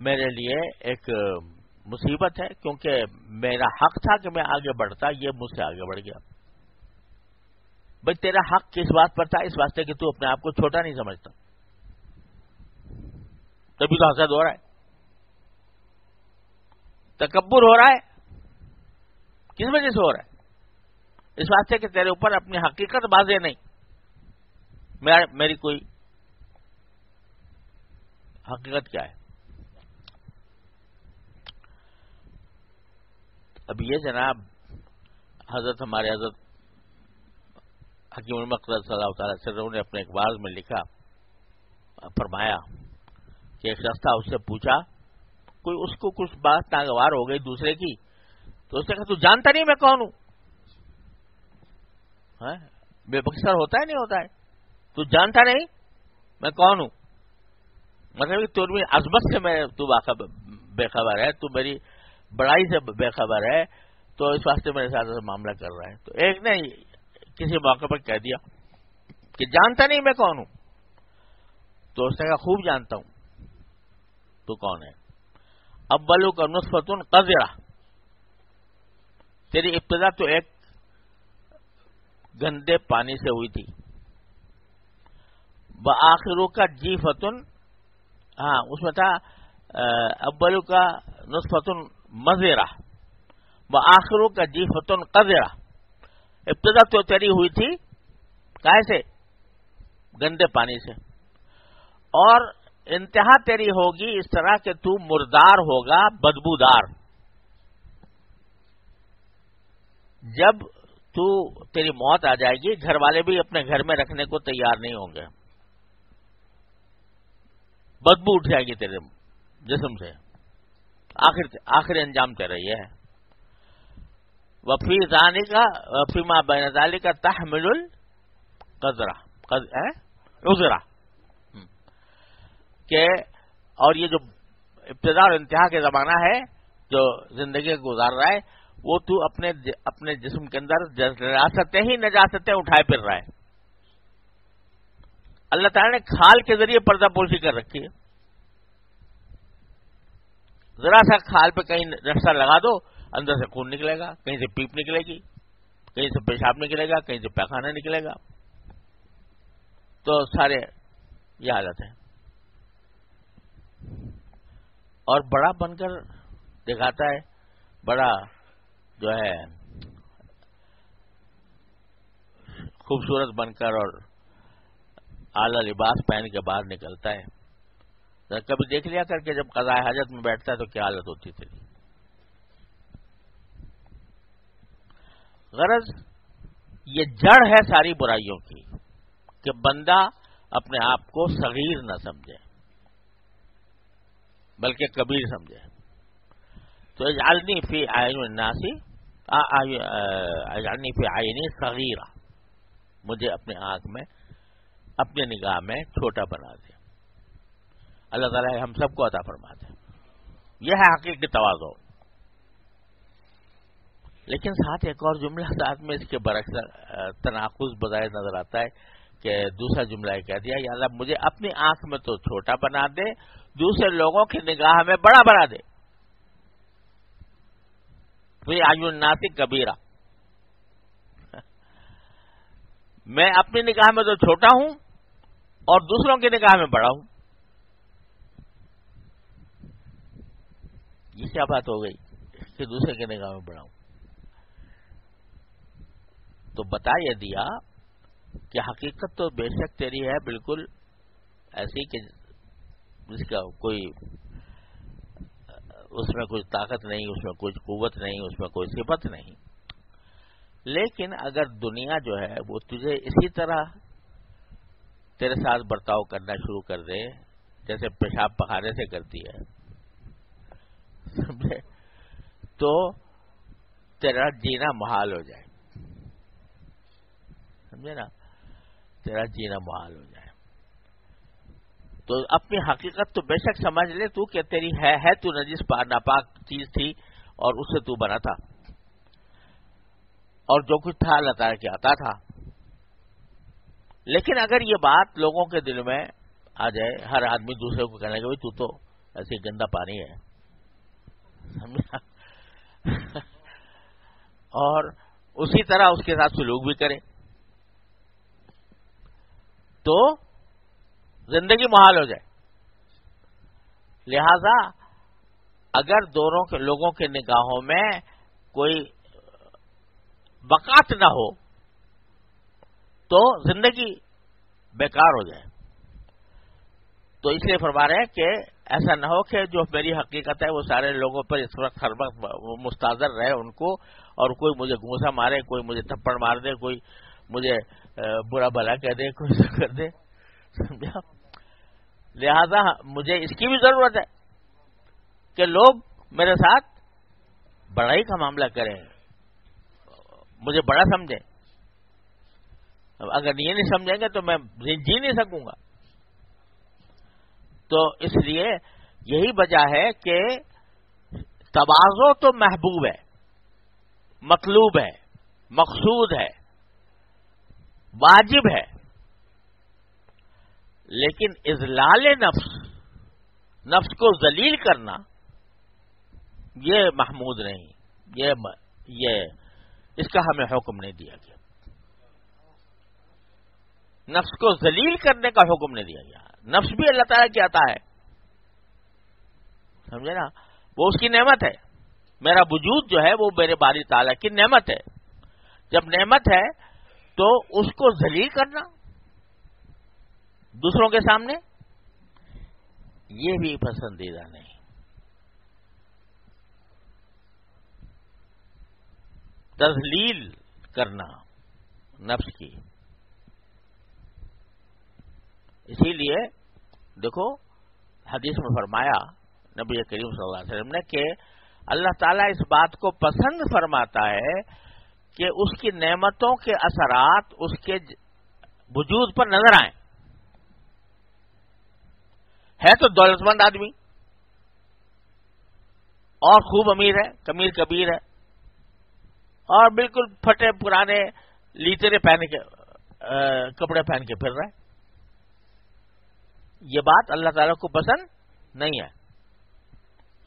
میرے لیے ایک مصیبت ہے، کیونکہ میرا حق تھا کہ میں آگے بڑھتا، یہ مجھ سے آگے بڑھ گیا. بھائی تیرا حق کس بات پر تھا؟ اس واسطے کہ تو اپنے آپ کو چھوٹا نہیں سمجھتا، تبھی تو حسد ہو رہا ہے، تکبر ہو رہا ہے. کس وجہ سے ہو رہا ہے؟ اس واسطے کہ تیرے اوپر اپنی حقیقت واضح نہیں، میری کوئی حقیقت کیا ہے. اب یہ جناب حضرت ہمارے حضرت حکیم المقدس صلی اللہ تعالی وسلم نے اپنے اخبار میں لکھا، فرمایا کہ ایک شخص تھا، اس سے پوچھا کوئی اس کو کچھ بات ناگوار ہو گئی دوسرے کی، تو اس نے کہا تو جانتا نہیں میں کون ہوں؟ بے بکسر ہوتا ہے نہیں ہوتا ہے؟ تو جانتا نہیں میں کون ہوں، مطلب کہ تو میری عظمت سے میں تو بے خبر ہے، تو میری بڑائی سے بے خبر ہے، تو اس واسطے میرے ساتھ معاملہ کر رہا ہے۔ تو ایک نے کسی موقع پر کہہ دیا کہ جانتا نہیں میں کون ہوں؟ تو اس نے کہا خوب جانتا ہوں، تو کون ہے؟ اولو کا نطفۃ قذرہ، تیری ابتدا تو ایک گندے پانی سے ہوئی تھی، بآخرو کا جیفۃ، ہاں اس میں تھا اولو کا نطفۃ مضرہ بآخرو کا جیفۃ قذرہ، ابتدا تو تیری ہوئی تھی کیسے؟ گندے پانی سے، اور انتہا تیری ہوگی اس طرح کہ تو مردار ہوگا، بدبودار۔ جب تیری موت آ جائے گی، گھر والے بھی اپنے گھر میں رکھنے کو تیار نہیں ہوں گے، بدبو اٹھ جائے گی تیرے جسم سے، آخری انجام تیرا یہ ہے۔ وفی ذالک فیما بین ذالک تحمل القذرہ، عذرہ، کہ اور یہ جو ابتدا اور انتہا کے زمانہ ہے جو زندگی گزار رہا ہے، وہ تو اپنے جسم کے اندر نجاستیں اٹھائے پھر رہا ہے۔ اللہ تعالیٰ نے کھال کے ذریعے پردہ پوشی کر رکھی ہے، ذرا سا کھال پہ کہیں رسہ لگا دو، اندر سے خون نکلے گا، کہیں سے پیپ نکلے گی، کہیں سے پیشاب نکلے گا، کہیں سے پیخانہ نکلے گا، تو سارے یہ حالت ہے۔ اور بڑا بن کر دکھاتا ہے، بڑا جو ہے خوبصورت بن کر اور اعلی لباس پہن کے باہر نکلتا ہے۔ کبھی دیکھ لیا کر کے جب قضاء حاجت میں بیٹھتا ہے تو کیا حالت ہوتی تھی۔ غرض یہ جڑ ہے ساری برائیوں کی کہ بندہ اپنے آپ کو صغیر نہ سمجھے بلکہ کبیر سمجھے۔ تو اجعلنی فی اعین الناس، اجعلنی فی عینی صغیرہ، مجھے اپنے آنکھ میں، اپنے نگاہ میں چھوٹا بنا دے۔ اللہ تعالیٰ ہم سب کو عطا فرما دے، یہ ہے حقیقی تواضع۔ لیکن ساتھ ایک اور جملہ ساتھ میں اس کے برعکس تناقض بظاہر نظر آتا ہے کہ دوسرا جملہ یہ کہہ دیا، یا اللہ مجھے اپنی آنکھ میں تو چھوٹا بنا دے، دوسرے لوگوں کی نگاہ میں بڑا بنا دے۔ فی اعین الناس کبیرہ، میں اپنی نگاہ میں تو چھوٹا ہوں اور دوسروں کی نگاہ میں بڑا ہوں۔ یہ کیا بات ہو گئی کہ دوسرے کی نگاہ میں بڑا ہوں؟ تو بتا یہ دیا کہ حقیقت تو بے شک تیری ہے بالکل ایسی کہ جس کا کوئی اس میں کوئی طاقت نہیں، اس میں کوئی قوت نہیں، اس میں کوئی صفت نہیں۔ لیکن اگر دنیا جو ہے وہ تجھے اسی طرح تیرے ساتھ برتاؤ کرنا شروع کر دے جیسے پیشاب پخانے سے کرتی ہے، سمجھے، تو تیرا جینا محال ہو جائے، سمجھے نا، تیرا جینا محال ہو جائے۔ تو اپنی حقیقت تو بے شک سمجھ لے تو کہ تیری ہے تو نجس ناپاک چیز تھی اور اس سے تو بنا تھا، اور جو کچھ تھا اللہ تعالیٰ کی عطا تھا۔ لیکن اگر یہ بات لوگوں کے دل میں آ جائے، ہر آدمی دوسرے کو کہنے کہ تو تو ایسے گندا پانی ہے، سمجھا، اور اسی طرح اس کے ساتھ سلوک بھی کرے، تو زندگی محال ہو جائے۔ لہذا اگر دونوں کے لوگوں کے نگاہوں میں کوئی وقات نہ ہو تو زندگی بیکار ہو جائے۔ تو اس لیے فرما رہے ہیں کہ ایسا نہ ہو کہ جو میری حقیقت ہے وہ سارے لوگوں پر اس وقت ہر وقت مستحضر رہے ان کو، اور کوئی مجھے گھونسا مارے، کوئی مجھے تھپڑ مار دے، کوئی مجھے برا بھلا کہہ دے، کوئی ایسا کر دے، سمجھا۔ لہذا مجھے اس کی بھی ضرورت ہے کہ لوگ میرے ساتھ بڑائی کا معاملہ کریں، مجھے بڑا سمجھیں. اگر یہ نہیں سمجھیں گے تو میں جی نہیں سکوں گا. تو اس لیے یہی وجہ ہے کہ تواضع تو محبوب ہے، مطلوب ہے، مقصود ہے، واجب ہے، لیکن اذلال نفس کو ذلیل کرنا یہ محمود نہیں، یہ اس کا ہمیں حکم نہیں دیا گیا. نفس کو ذلیل کرنے کا حکم نہیں دیا گیا. نفس بھی اللہ تعالیٰ کی عطا ہے، سمجھے نا، وہ اس کی نعمت ہے. میرا وجود جو ہے وہ میرے باری تعالیٰ کی نعمت ہے. جب نعمت ہے تو اس کو ذلیل کرنا دوسروں کے سامنے یہ بھی پسندیدہ نہیں. تذلیل کرنا نفس کی. اسی لیے دیکھو حدیث میں فرمایا نبی کریم صلی اللہ علیہ وسلم نے کہ اللہ تعالیٰ اس بات کو پسند فرماتا ہے کہ اس کی نعمتوں کے اثرات اس کے وجود پر نظر آئیں. ہے تو دولت مند آدمی اور خوب امیر ہے، کمیر کبیر ہے، اور بالکل پھٹے پرانے لیترے پہن کے کپڑے پہن کے پھر رہا ہے. یہ بات اللہ تعالیٰ کو پسند نہیں ہے.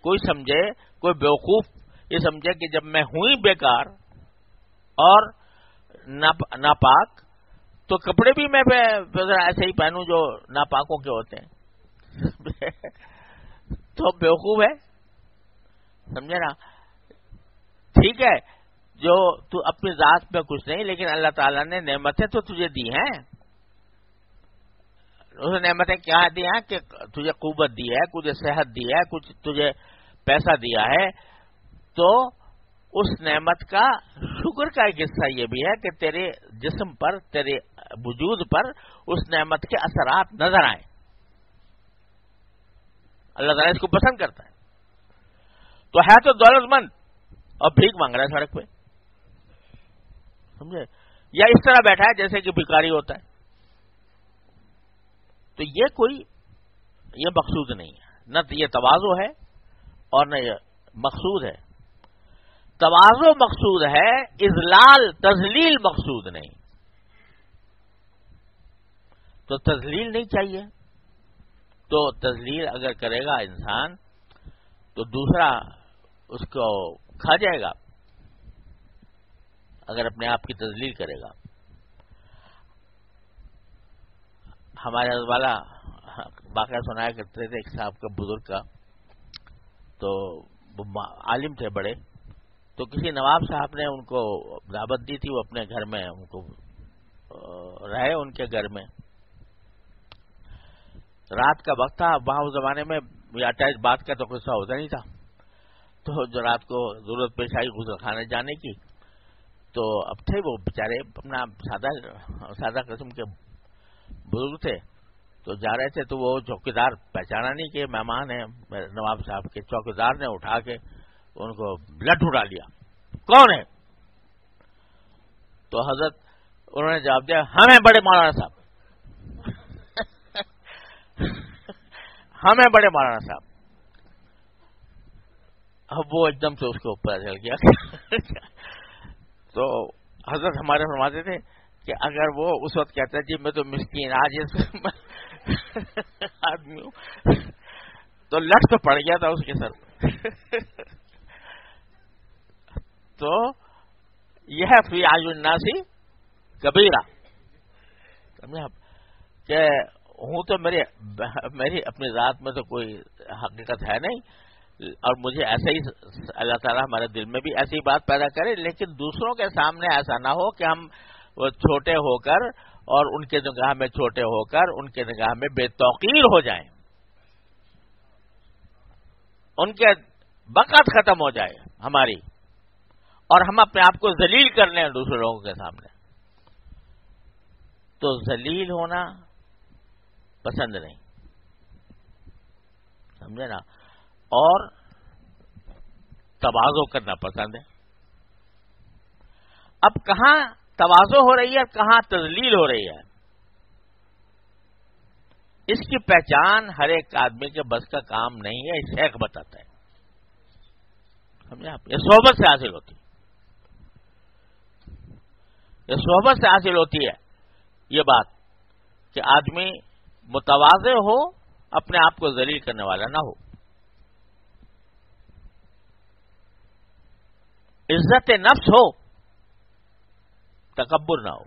کوئی سمجھے، کوئی بیوقوف یہ سمجھے کہ جب میں ہوں ہی بیکار اور ناپاک تو کپڑے بھی میں ایسے ہی پہنوں جو ناپاکوں کے ہوتے ہیں تو بیوقوف ہے، سمجھے نا. ٹھیک ہے جو تو اپنی ذات میں کچھ نہیں، لیکن اللہ تعالیٰ نے نعمتیں تو تجھے دی ہیں. اس نعمتیں کیا دی ہیں کہ تجھے قوت دی ہے، کچھ صحت دی ہے، کچھ تجھے پیسہ دیا ہے. تو اس نعمت کا شکر کا ایک حصہ یہ بھی ہے کہ تیرے جسم پر، تیرے وجود پر اس نعمت کے اثرات نظر آئیں. اللہ تعالیٰ اس کو پسند کرتا ہے. تو ہے تو دولت مند اور بھیک مانگ رہا ہے سڑک پہ، سمجھے، یا اس طرح بیٹھا ہے جیسے کہ بھکاری ہوتا ہے. تو یہ مقصود نہیں ہے. نہ یہ تواضع ہے اور نہ یہ مقصود ہے. تواضع مقصود ہے، اذلال تذلیل مقصود نہیں. تو تذلیل نہیں چاہیے. تو تذلیل اگر کرے گا انسان تو دوسرا اس کو کھا جائے گا اگر اپنے آپ کی تذلیل کرے گا. ہمارے حضرت والا واقعہ سنایا کرتے تھے ایک صاحب کا، بزرگ کا. تو عالم تھے بڑے. تو کسی نواب صاحب نے ان کو دعوت دی تھی، وہ اپنے گھر میں ان کو رہے ان کے گھر میں. رات کا وقت تھا. وہاں اس زمانے میں اٹیچ بات کا تو قصہ ہوتا نہیں تھا. تو جو رات کو ضرورت پیش آئی غسل خانے جانے کی، تو اب تھے وہ بیچارے اپنا سادہ قسم کے بزرگ تھے. تو جا رہے تھے تو وہ چوکیدار پہچانا نہیں کہ مہمان ہیں نواب صاحب کے. چوکیدار نے اٹھا کے ان کو بلٹ اڑا لیا. کون ہے؟ تو حضرت انہوں نے جواب دیا، ہمیں بڑے مولانا صاحب ہمیں بڑے مولانا صاحب. اب وہ ایک دم سے اس کے اوپر چل گیا. تو حضرت ہمارے فرماتے تھے کہ اگر وہ اس وقت کہتا ہے جی میں تو مسکین عاجز آدمی ہوں، تو لٹ تو پڑ گیا تھا اس کے سر. تو یہ ہے فی اعین الناس کبیرہ. کہ ہوں تو میری اپنی ذات میں تو کوئی حقیقت ہے نہیں، اور مجھے ایسے ہی اللہ تعالیٰ ہمارے دل میں بھی ایسی بات پیدا کرے، لیکن دوسروں کے سامنے ایسا نہ ہو کہ ہم وہ چھوٹے ہو کر اور ان کے نگاہ میں چھوٹے ہو کر ان کے نگاہ میں بے توقیر ہو جائیں، ان کے بقت ختم ہو جائے ہماری، اور ہم اپنے آپ کو ذلیل کر لیں دوسرے لوگوں کے سامنے. تو ذلیل ہونا پسند نہیں، سمجھے نا. اور تواضع کرنا پسند ہے. اب کہاں تواضع ہو رہی ہے اور کہاں تذلیل ہو رہی ہے، اس کی پہچان ہر ایک آدمی کے بس کا کام نہیں ہے. شیخ بتاتا ہے. سمجھے آپ؟ یہ صحبت سے حاصل ہوتی ہے، یہ صحبت سے حاصل ہوتی ہے یہ بات کہ آدمی متواضع ہو، اپنے آپ کو ذلیل کرنے والا نہ ہو. عزت نفس ہو، تکبر نہ ہو.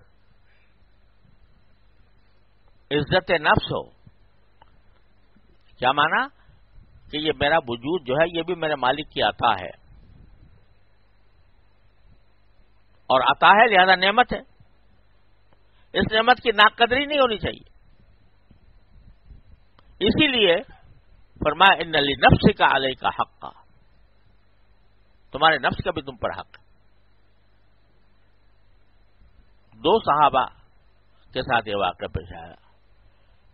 عزت نفس ہو، کیا مانا کہ یہ میرا وجود جو ہے یہ بھی میرے مالک کی عطا ہے، اور عطا ہے لہذا نعمت ہے. اس نعمت کی ناقدری نہیں ہونی چاہیے. اسی لیے فرمایا ان لنفسک علیک حقا، تمہارے نفس کا بھی تم پر حق ہے. دو صحابہ کے ساتھ یہ واقعہ پیش آیا.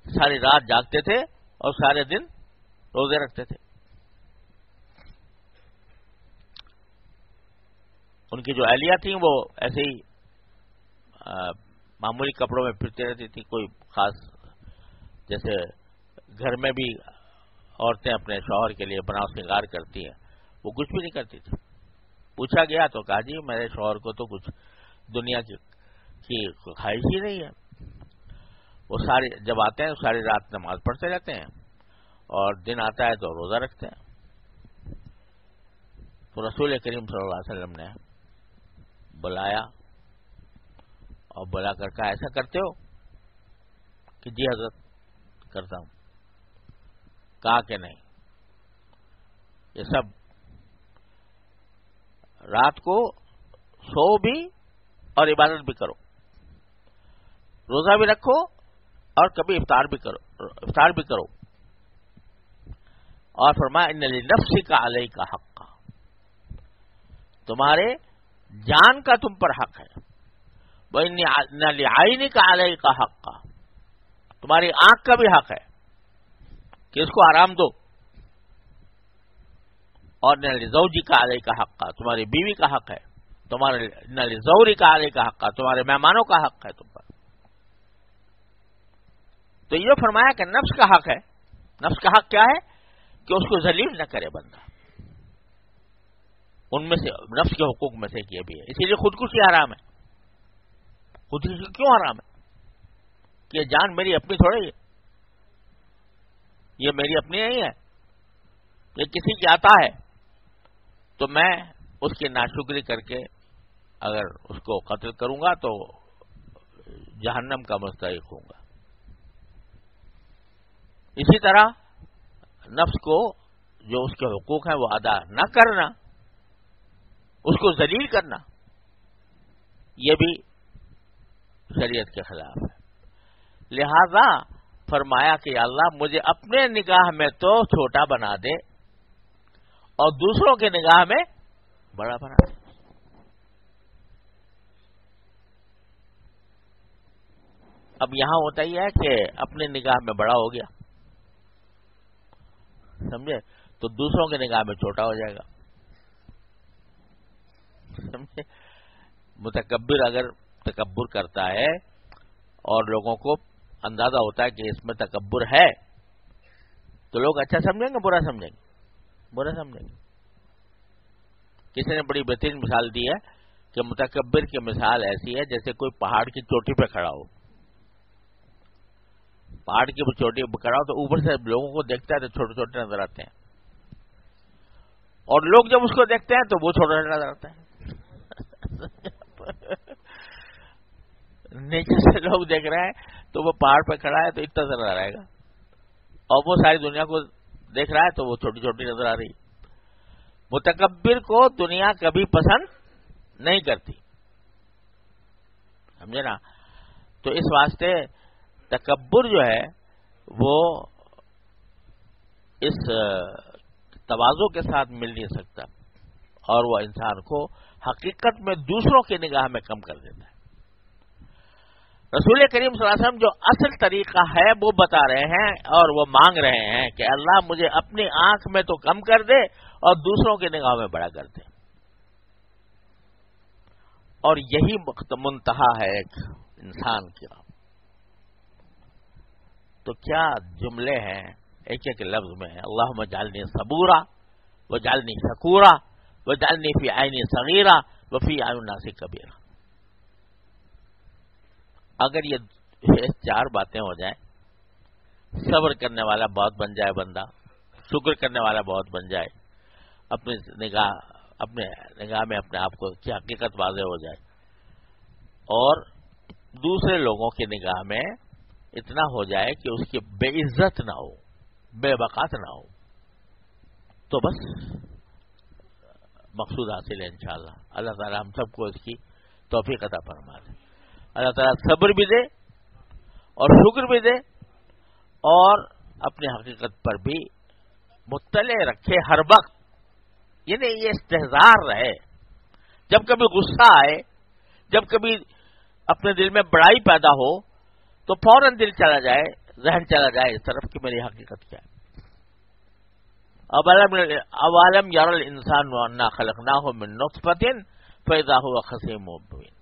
ساری رات جاگتے تھے اور سارے دن روزے رکھتے تھے. ان کی جو اہلیہ تھیں وہ ایسے ہی معمولی کپڑوں میں پھرتی رہتی تھی. کوئی خاص، جیسے گھر میں بھی عورتیں اپنے شوہر کے لیے بناؤ سنگار کرتی ہیں، وہ کچھ بھی نہیں کرتی تھی. پوچھا گیا تو کہا جی میرے شوہر کو تو کچھ دنیا کی خواہش ہی نہیں ہے. وہ ساری جب آتے ہیں ساری رات نماز پڑھتے رہتے ہیں اور دن آتا ہے تو روزہ رکھتے ہیں. تو رسول کریم صلی اللہ علیہ وسلم نے بلایا اور بلا کر کہا ایسا کرتے ہو؟ کہ جی حضرت کرتا ہوں. کہا کہ نہیں، یہ سب رات کو سو بھی اور عبادت بھی کرو، روزہ بھی رکھو اور کبھی افطار بھی کرو. اور فرمایا ان لنفسک علیک حقا، تمہارے جان کا تم پر حق ہے. وَإِنَّ لِعَيْنِكَ عَلَيْكَ حَقًّا، تمہاری آنکھ کا بھی حق ہے کہ اس کو آرام دو. اور نَ لِزَوْجِكَ عَلَيْكَ حَقًّا، تمہاری بیوی کا حق ہے. تمہارے نَ لِزَوْرِكَ عَلَيْكَ حَقًّا، تمہارے مہمانوں کا حق ہے تم پر. تو یہ فرمایا کہ نفس کا حق ہے. نفس کا حق کیا ہے؟ کہ اس کو ذلیل نہ کرے بندہ. ان میں سے نفس کے حقوق میں سے یہ بھی ہے. اسی لیے خودکشی حرام ہے. خودکشی کیوں حرام ہے؟ کہ یہ جان میری اپنی تھوڑی ہے، یہ میری اپنی نہیں ہے، یہ کسی کی عطا ہے. تو میں اس کی ناشکری کر کے اگر اس کو قتل کروں گا تو جہنم کا مستحق ہوں گا. اسی طرح نفس کو جو اس کے حقوق ہیں وہ ادا نہ کرنا، اس کو ذلیل کرنا، یہ بھی شریعت کے خلاف ہے. لہذا فرمایا کہ اللہ مجھے اپنے نگاہ میں تو چھوٹا بنا دے اور دوسروں کے نگاہ میں بڑا بنا دے. اب یہاں ہوتا ہی ہے کہ اپنی نگاہ میں بڑا ہو گیا، سمجھے، تو دوسروں کی نگاہ میں چھوٹا ہو جائے گا. سمجھے، متکبر اگر تکبر کرتا ہے اور لوگوں کو اندازہ ہوتا ہے کہ اس میں تکبر ہے تو لوگ اچھا سمجھیں گے برا سمجھیں گے؟ برا سمجھیں گے. کسی نے بڑی بہترین مثال دی ہے کہ متکبر کی مثال ایسی ہے جیسے کوئی پہاڑ کی چوٹی پہ کھڑا ہو. پہاڑ کی چوٹی پہ کھڑا ہو تو اوپر سے لوگوں کو دیکھتا ہے تو چھوٹے چھوٹے نظر آتے ہیں، اور لوگ جب اس کو دیکھتے ہیں تو وہ چھوٹا نظر آتا ہے. نیچے سے لوگ دیکھ رہے ہیں تو وہ پہاڑ پہ کھڑا ہے تو اتنا نظر آ رہے گا، اور وہ ساری دنیا کو دیکھ رہا ہے تو وہ چھوٹی چھوٹی نظر آ رہی. متکبر کو دنیا کبھی پسند نہیں کرتی، سمجھے نا. تو اس واسطے تکبر جو ہے وہ اس تواضع کے ساتھ مل نہیں سکتا، اور وہ انسان کو حقیقت میں دوسروں کی نگاہ میں کم کر دیتا ہے. رسول کریم صلی اللہ علیہ وسلم جو اصل طریقہ ہے وہ بتا رہے ہیں اور وہ مانگ رہے ہیں کہ اللہ مجھے اپنی آنکھ میں تو کم کر دے اور دوسروں کی نگاہوں میں بڑا کرتے ہیں. اور یہی منتہا ہے ایک انسان کا. تو کیا جملے ہیں ایک ایک لفظ میں. اللہم اجعلنی صبورا واجعلنی شکورا واجعلنی فی عینی صغیرا وفی اعین الناس کبیرا. اگر یہ 4 باتیں ہو جائیں، صبر کرنے والا بہت بن جائے بندہ، شکر کرنے والا بہت بن جائے، اپنے نگاہ میں اپنے آپ کو کی حقیقت واضح ہو جائے، اور دوسرے لوگوں کی نگاہ میں اتنا ہو جائے کہ اس کی بے عزت نہ ہو، بے وقات نہ ہو، تو بس مقصود حاصل ہے انشاءاللہ. اللہ تعالی ہم سب کو اس کی توفیق عطا فرما دے. اللہ تعالی صبر بھی دے اور شکر بھی دے اور اپنی حقیقت پر بھی مطلع رکھے ہر وقت. یعنی یہ استحضار رہے، جب کبھی غصہ آئے، جب کبھی اپنے دل میں بڑائی پیدا ہو تو فوراً دل چلا جائے، ذہن چلا جائے اس طرف کہ میری حقیقت کیا ہے. اولم یر الانسان انا خلقناہ من نطفۃ فاذا هو خصیم مبین.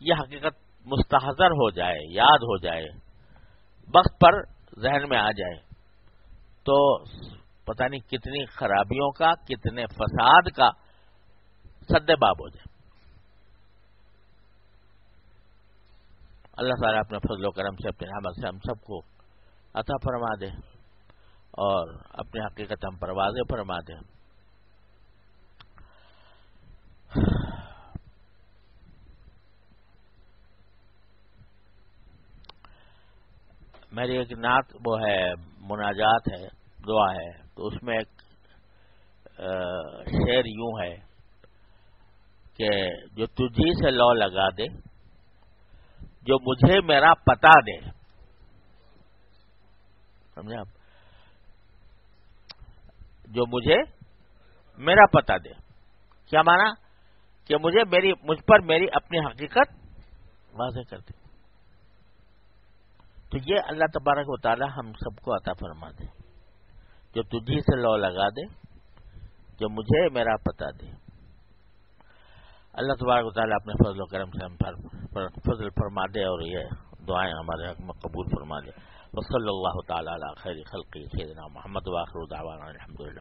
یہ حقیقت مستحضر ہو جائے، یاد ہو جائے، وقت پر ذہن میں آ جائے تو پتہ نہیں کتنی خرابیوں کا، کتنے فساد کا سد باب ہو جائے. اللہ تعالیٰ اپنے فضل و کرم سے، اپنے رحمت سے ہم سب کو عطا فرما دے اور اپنی حقیقت ہم پر واضح فرما دے. میری ایک نعت وہ ہے، مناجات ہے، دعا ہے، تو اس میں ایک شعر یوں ہے کہ جو تجھی سے لو لگا دے، جو مجھے میرا پتا دے. سمجھے آپ؟ جو مجھے میرا پتا دے، کیا مانا؟ کہ مجھ پر میری اپنی حقیقت واضح کر دے. تو یہ اللہ تبارک و تعالی ہم سب کو عطا فرما دے. جو تجھی سے لو لگا دے، جو مجھے میرا پتا دے. اللہ تبارک و تعالی اپنے فضل و کرم سے ہم پر فضل فرما دے اور یہ دعائیں ہمارے حق میں قبول فرما دے. وصلی اللہ تعالی علی خیر خلقہ سیدنا محمد وآخر دعوانا الحمدللہ.